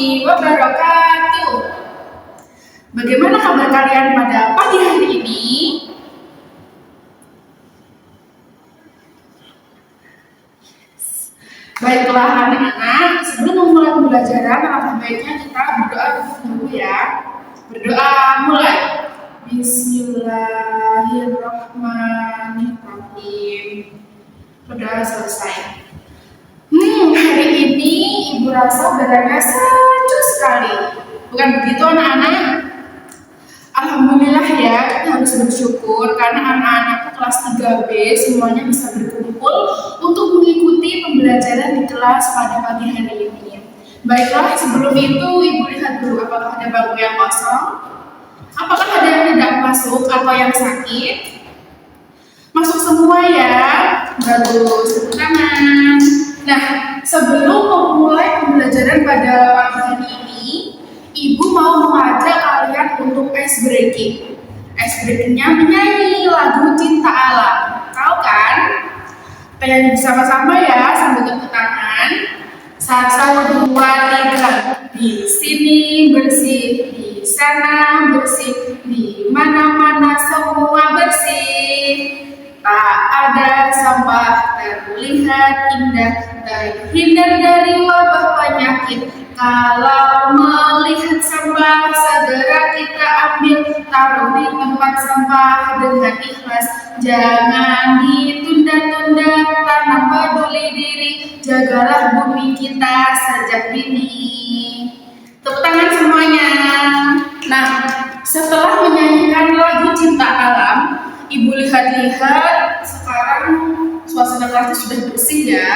warahmatullahi wabarakatuh. Bagaimana kabar kalian pada pagi hari ini? Baiklah anak-anak, sebelum memulai pembelajaran, alangkah baiknya kita berdoa dulu ya. Berdoa mulai. Bismillahirrahmanirrahim. Berdoa selesai. Hari ini Ibu rasa udaranya sejuk sekali. Bukan begitu anak-anak? Alhamdulillah ya, kita harus bersyukur karena anak-anak kelas 3B semuanya bisa berkumpul untuk mengikuti pembelajaran di kelas pada pagi hari ini. Baiklah, sebelum itu Ibu lihat dulu apakah ada bangku yang kosong, apakah ada yang tidak masuk atau yang sakit. Masuk semua ya, bagus, tepuk tangan. Nah, sebelum memulai pembelajaran pada pagi hari ini, Ibu mau mengajak kalian untuk ice breaking. Ice breakingnya menyanyi lagu Cinta Alam. Tahu kan? Kita nyanyi bersama-sama ya sambil tepuk tangan. 1, 2, 3. Di sini bersih, di sana bersih, di mana-mana semua bersih. Tak ada sampah, terlihat indah, terhindar dari wabah penyakit. Kalau melihat sampah, segera kita ambil, taruh di tempat sampah dengan ikhlas. Jangan ditunda-tunda, tanam peduli diri, jagalah bumi kita sejak dini. Tepuk tangan semuanya. Nah, setelah menyanyikan lagu Cinta Alam, Ibu lihat-lihat sekarang suasana kelasnya sudah bersih ya.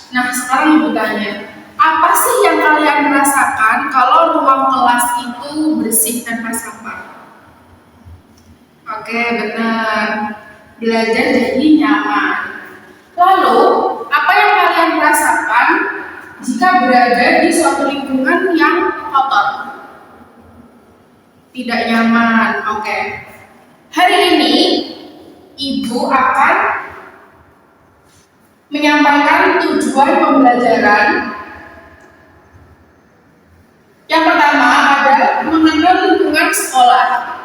Nah, sekarang Ibu tanya, apa sih yang kalian rasakan kalau ruang kelas itu bersih tanpa sampah? Oke, benar. Belajar jadi nyaman. Lalu, apa yang kalian rasakan jika berada di suatu lingkungan yang kotor? Tidak nyaman. Oke. Hari ini, Ibu akan menyampaikan tujuan pembelajaran. Yang pertama ada mengenal lingkungan sekolah.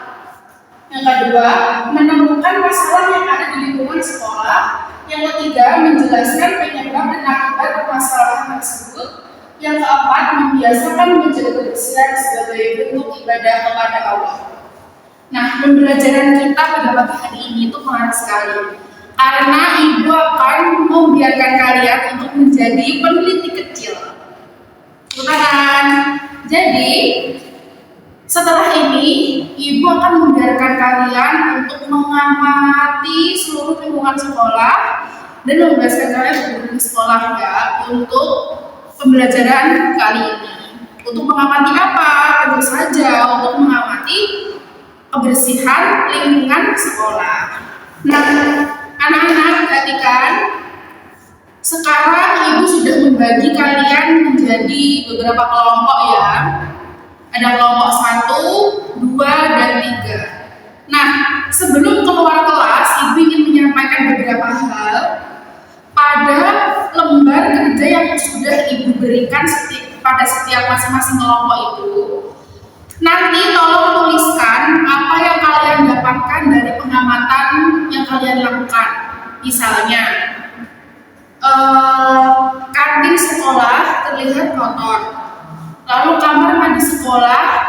Yang kedua, menemukan masalah yang ada di lingkungan sekolah. Yang ketiga, menjelaskan penyebab dan akibat permasalahan tersebut. Yang keempat, membiasakan menjaga kebersihan sebagai bentuk ibadah kepada Allah. Nah, pembelajaran kita pada pagi hari ini itu menarik sekali. Karena Ibu akan membiarkan kalian untuk menjadi peneliti kecil. Bukan? Jadi, setelah ini Ibu akan membiarkan kalian untuk mengamati seluruh lingkungan sekolah dan membebaskan kalian untuk sekolah ya untuk pembelajaran kali ini. Untuk mengamati apa? Tentu saja untuk mengamati kebersihan lingkungan sekolah. Nah, anak-anak perhatikan, sekarang Ibu sudah membagi kalian menjadi beberapa kelompok ya. Ada kelompok 1, 2, dan 3. Nah, sebelum keluar kelas, Ibu ingin menyampaikan beberapa hal pada lembar kerja yang sudah Ibu berikan pada setiap masing-masing kelompok itu. Nanti tolong tuliskan apa yang kalian dapatkan dari pengamatan yang kalian lakukan. Misalnya, kantin sekolah terlihat kotor. Lalu kamar mandi sekolah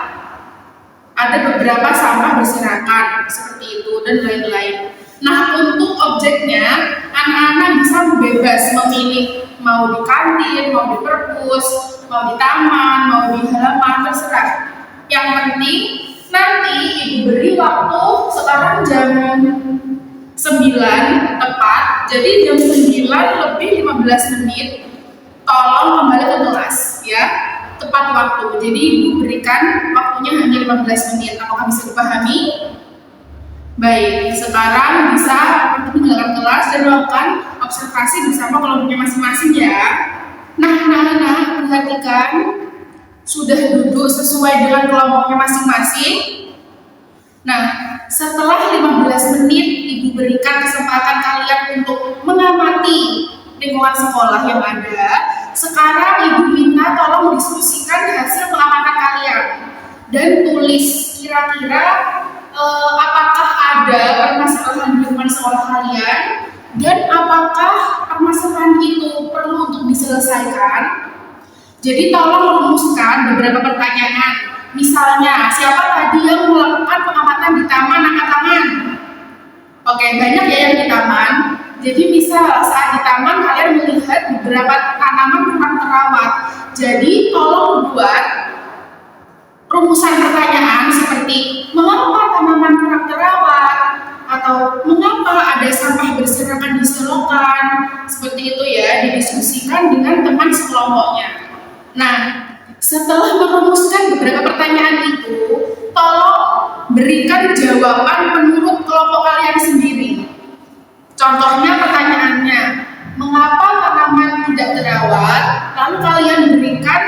ada beberapa sampah berserakan seperti itu dan lain-lain. Nah, untuk objeknya anak-anak bisa bebas memilih mau di kantin, mau di perpus, mau di taman, mau di halaman, terserah. Yang penting nanti Ibu beri waktu sekarang jam 9 tepat. Jadi jam 9 lebih 15 menit tolong kembali ke kelas ya. Tepat waktu. Jadi Ibu berikan waktunya hanya 15 menit. Apakah bisa dipahami? Baik, sekarang bisa meninggalkan kelas dan melakukan observasi bersama kelompoknya masing-masing ya. Nah, perhatikan, sudah duduk sesuai dengan kelompoknya masing-masing. Nah, setelah 15 menit Ibu berikan kesempatan kalian untuk mengamati lingkungan sekolah yang ada. Sekarang Ibu minta tolong diskusikan hasil Jadi tolong rumuskan beberapa pertanyaan. Misalnya, siapa tadi yang melakukan pengamatan di taman angkat tangan? Oke, banyak ya yang di taman. Jadi misal saat di taman kalian melihat beberapa tanaman kurang terawat. Jadi tolong buat rumusan pertanyaan seperti mengapa tanaman kurang terawat, atau mengapa ada sampah berserakan di selokan, seperti itu ya, didiskusikan dengan teman sekelompoknya. Nah, setelah merumuskan beberapa pertanyaan itu, tolong berikan jawaban menurut kelompok kalian sendiri. Contohnya pertanyaannya, mengapa tanaman tidak terawat? Lalu kalian berikan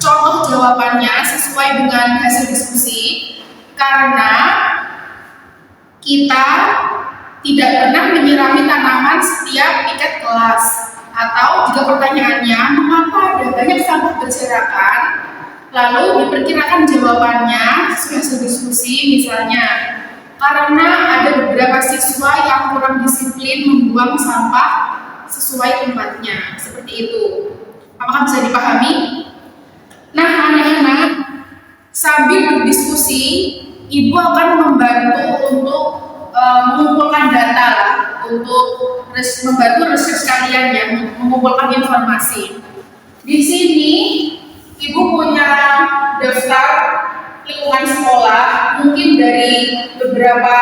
contoh jawabannya sesuai dengan hasil diskusi. Karena kita tidak pernah menyirami tanaman setiap piket kelas. Atau jika pertanyaannya, mengapa ada banyak sampah berserakan? Lalu diperkirakan jawabannya sesuai hasil diskusi, misalnya karena ada beberapa siswa yang kurang disiplin membuang sampah sesuai tempatnya, seperti itu. Apakah bisa dipahami? Nah, anak-anak, sambil berdiskusi, ibu akan membantu untuk mengumpulkan data lah, untuk membantu research kalian ya, mengumpulkan informasi. Di sini ibu punya daftar lingkungan sekolah, mungkin dari beberapa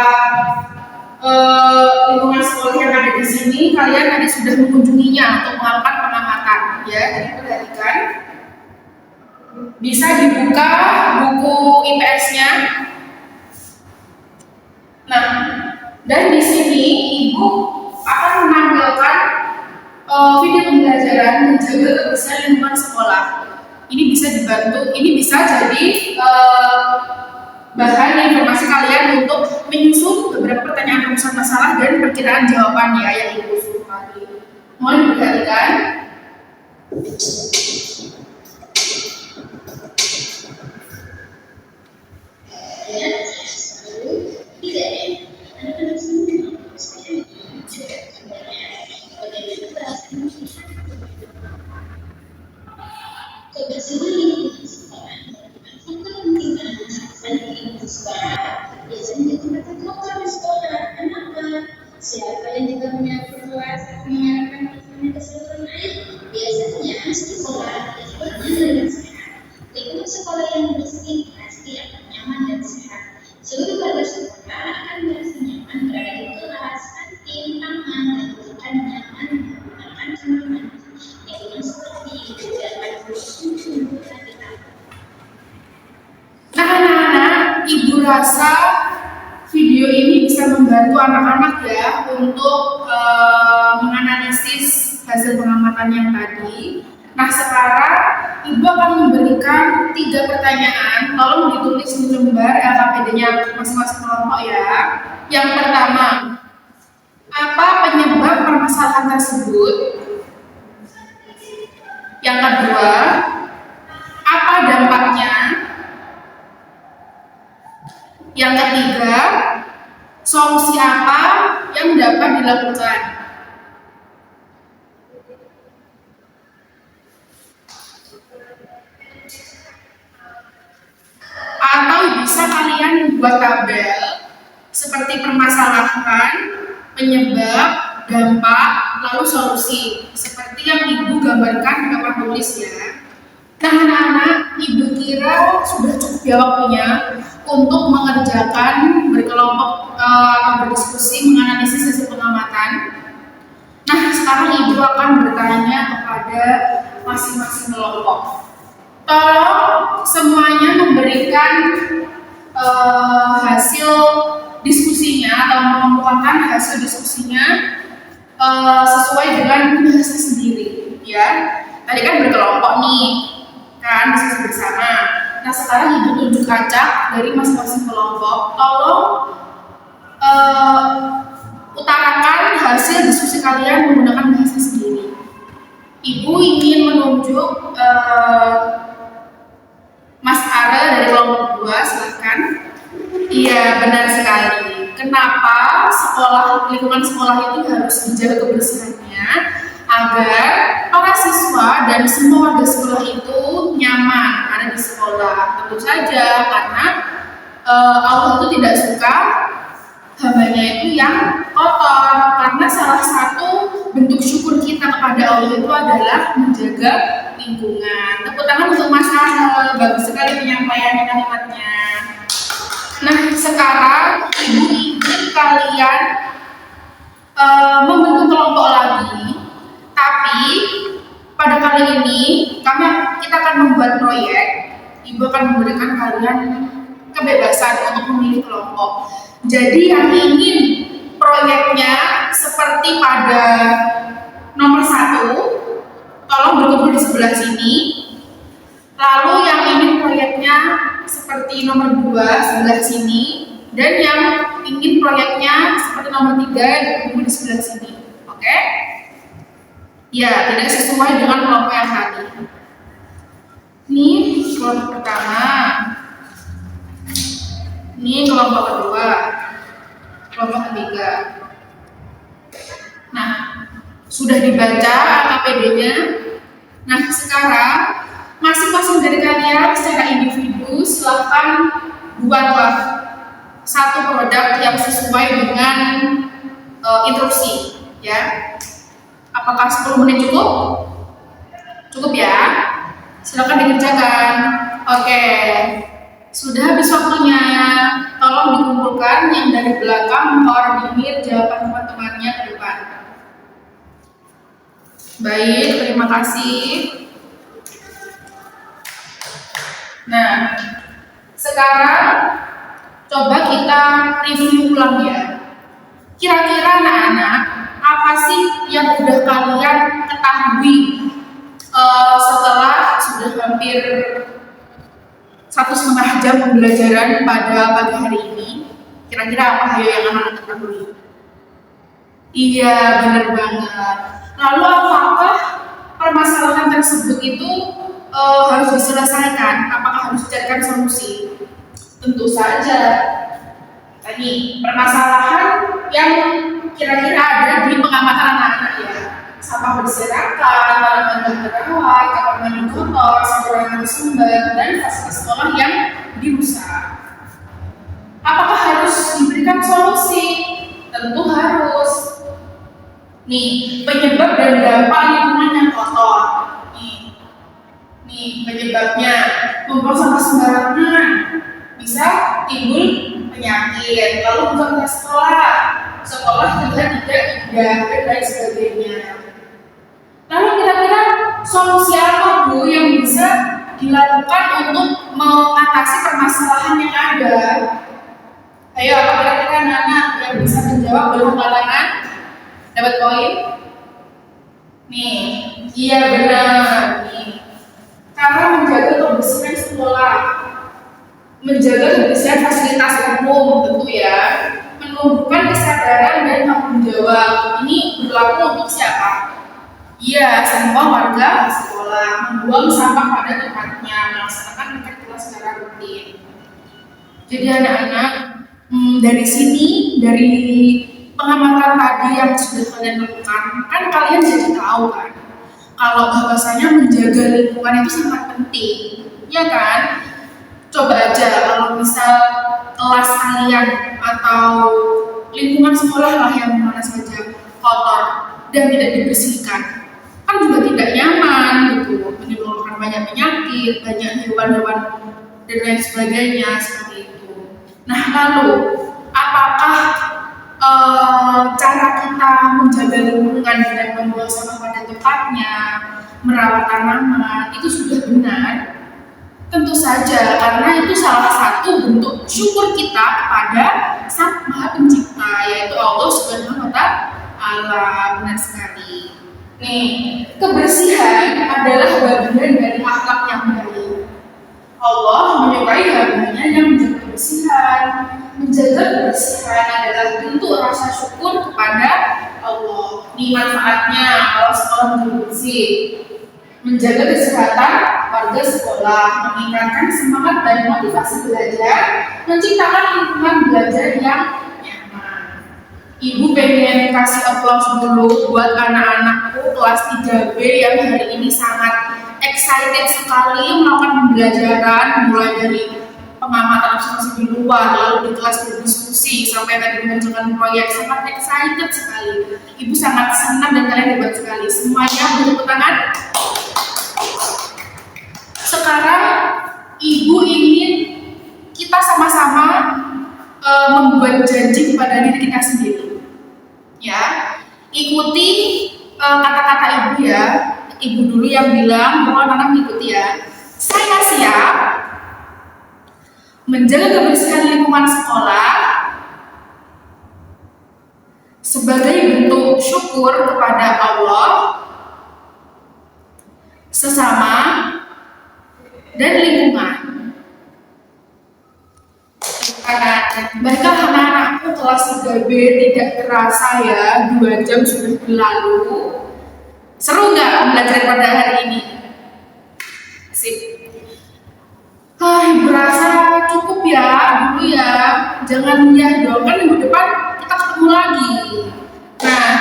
lingkungan sekolah yang ada di sini, kalian tadi sudah mengunjunginya untuk melakukan pengamatan ya. Jadi perhatikan, bisa dibuka buku IPS-nya. Nah, dan di sini ibu akan menampilkan video pembelajaran menjaga kebersihan lingkungan sekolah. Ini bisa dibantu, ini bisa jadi bahan informasi kalian untuk menyusun beberapa pertanyaan rumusan masalah dan perkiraan jawabannya yang ibu suruh tadi. Mohon diperhatikan. Kebersihan lingkungan sekolah merupakan kepentingan bagi sekolah. Biasanya ditemukan kotor di sekolah. Kenapa? Siapa yang tidak punya berkuasa mengarahkan lingkungan ke seluruh air? Biasanya sekolah dibuatnya dengan sehat. Lingkungan sekolah yang bersih pasti akan nyaman dan sehat. Seluruh warga sekolah akan merasa nyaman berada di kelas, kantin, taman, dan bukan nyaman menggunakan kamar mandi. Lingkungan seperti itu dapat Nah, anak-anak, ibu rasa video ini bisa membantu anak-anak ya untuk menganalisis hasil pengamatan yang tadi. Nah, sekarang ibu akan memberikan 3 pertanyaan. Tolong ditulis di lembar LKPD-nya masing-masing kelompok ya. Yang pertama, apa penyebab permasalahan tersebut? Yang kedua, apa dampaknya? Yang ketiga, solusi apa yang dapat dilakukan? Atau bisa kalian buat tabel seperti permasalahan, penyebab, dampak, lalu solusi, seperti yang ibu gambarkan di papan tulis ya. Nah, anak-anak, ibu kira sudah cukup ya waktunya untuk mengerjakan berkelompok berdiskusi menganalisis hasil pengamatan. Nah, sekarang ibu akan bertanya kepada masing-masing kelompok. Tolong semuanya memberikan hasil diskusinya atau mengemukakan hasil diskusinya sesuai dengan bahasa sendiri ya. Tadi kan berkelompok nih kan, diskusi bersama. Nah, sekarang ibu tunjuk acak dari masing-masing kelompok. Tolong utarakan hasil diskusi kalian menggunakan bahasa sendiri. Ibu ingin menunjuk Mas Ara dari kelompok 2, silakan. Iya, benar sekali. Kenapa lingkungan sekolah itu harus dijaga kebersihannya agar para siswa dan semua warga sekolah itu nyaman ada di sekolah. Tentu saja karena Allah itu tidak suka hambanya itu yang kotor, karena salah satu bentuk syukur kita kepada Allah itu adalah menjaga lingkungan. Tepuk tangan untuk Mas Arel, bagus sekali penyampaian kalimatnya. Nah, sekarang ibu ingin kalian membentuk kelompok lagi, tapi pada kali ini kita akan membuat proyek. Ibu akan memberikan kalian kebebasan untuk memilih kelompok. Jadi yang ingin proyeknya seperti pada nomor 1, tolong berkumpul di sebelah sini. Lalu yang ingin proyeknya seperti nomor 2 sebelah sini, dan yang ingin proyeknya seperti nomor 3 berkumpul di sebelah sini. Oke? Ya, tidak sesuai dengan kelompok yang tadi. Ini kelompok pertama. Ini kelompok kedua. Kelompok ketiga. Nah, sudah dibaca AKPD-nya. Nah, sekarang masing-masing dari kalian secara individu silakan buatlah satu produk yang sesuai dengan instruksi, ya. Apakah 10 menit cukup? Cukup ya? Silakan dikerjakan. Oke. Sudah habis waktunya. Tolong dikumpulkan yang dari belakang mengkoordinir jawaban teman-temannya ke depan. Baik, terima kasih. Nah, sekarang coba kita review ulang ya. Kira-kira anak-anak, apa sih yang udah kalian ketahui setelah sudah hampir 1,5 jam pembelajaran pada pagi hari ini? Kira-kira apa yang anak-anak ketahui? Iya, benar banget. Lalu apakah permasalahan tersebut itu harus diselesaikan? Apakah harus dicarikan solusi? Tentu saja. Tadi permasalahan yang kira-kira ada di pengamatan anak-anak ya. Sampah berserakan, tanaman yang terawat, kamar mandi kotor, sembarangan sumber, dan fasilitas sekolah yang dirusak. Apakah harus diberikan solusi? Tentu harus. Nih, penyebab dan dampak lingkungan yang kotor. Nih penyebabnya, membuang sampah sembarangan bisa timbul penyakit. Lalu bukan sekolah juga tidak indah dan lain sebagainya. Lalu kira-kira solusi apa Bu yang bisa dilakukan untuk mengatasi permasalahan yang ada? Ayo, apa kira-kira anak-anak yang bisa menjawab berangkat tangan? Dapat poin? Nih, iya benar. Nih, cara menjaga kebersihan sekolah, menjaga kebersihan fasilitas umum tentu ya, menumbuhkan kesadaran dan tanggung jawab. Ini berlaku untuk siapa? Iya, semua warga sekolah. Membuang sampah pada tempatnya, melaksanakan paket kelas secara rutin. Jadi anak-anak, dari sini, dari pengamatan tadi yang sudah kalian lakukan, kan kalian jadi tahu kan kalau bahwasanya menjaga lingkungan itu sangat penting, ya kan? Coba aja kalau misal kelas kalian atau lingkungan sekolah lah yang mana saja kotor dan tidak dibersihkan, kan juga tidak nyaman gitu, menimbulkan banyak penyakit, banyak hewan-hewan dan lain sebagainya seperti itu. Nah, lalu apakah cara kita menjaga lingkungan dengan membuang sampah pada tempatnya, merawat tanaman itu sudah benar? Tentu saja, karena itu salah satu bentuk syukur kita kepada Sang Maha Pencipta, yaitu Allah Subhanahu wa Ta'ala. Benar sekali. Nih, kebersihan adalah bagian dari akhlak yang baik. Allah menyukai hambanya yang menjaga kebersihan. Menjaga kebersihan adalah bentuk rasa syukur kepada Allah. Nih manfaatnya kalau sekolah menjadi bersih. Menjaga kesehatan warga sekolah, meningkatkan semangat dan motivasi belajar, menciptakan lingkungan belajar yang nyaman. Ibu pengen kasih aplaus dulu buat anak-anakku kelas 3B yang hari ini sangat excited sekali melakukan pembelajaran, mulai dari pengamatan observasi di luar, lalu di kelas berdiskusi, sampai tadi mengerjakan proyek. Sangat excited sekali. Ibu sangat senang dan kalian hebat sekali. Semuanya bertepuk tangan. Sekarang ibu ingin kita sama-sama membuat janji kepada diri kita sendiri. Ya, ikuti kata-kata ibu ya. Ibu dulu yang bilang, mohon anak ikuti ya. Saya siap menjaga kebersihan lingkungan sekolah sebagai bentuk syukur kepada Allah, sesama, dan lingkungan. Bahkan anak-anakku kelas 3B tidak terasa ya, 2 jam sudah berlalu. Seru nggak belajar pada hari ini? Sip. Ibu rasa cukup ya dulu ya. Jangan ya dong, kan minggu depan kita ketemu lagi. Nah,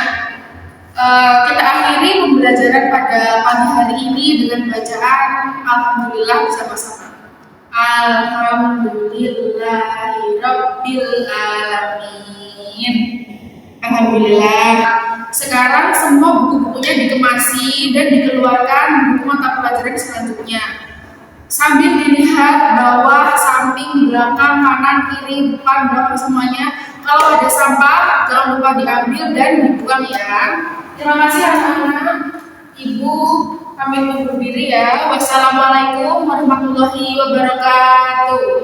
kita akhiri pembelajaran pada pagi hari ini dengan bacaan Alhamdulillah bersama-sama. Alhamdulillahirabbil alamin. Alhamdulillah. Sekarang semua buku-bukunya dikemasi dan dikeluarkan buku mata pelajaran selanjutnya. Sambil dilihat bawah, samping, belakang, kanan, kiri, depan, belakang semuanya. Kalau ada sampah, jangan lupa diambil dan dibuang ya. Terima kasih anak-anak. Ibu pamit undur diri ya. Wassalamualaikum warahmatullahi wabarakatuh.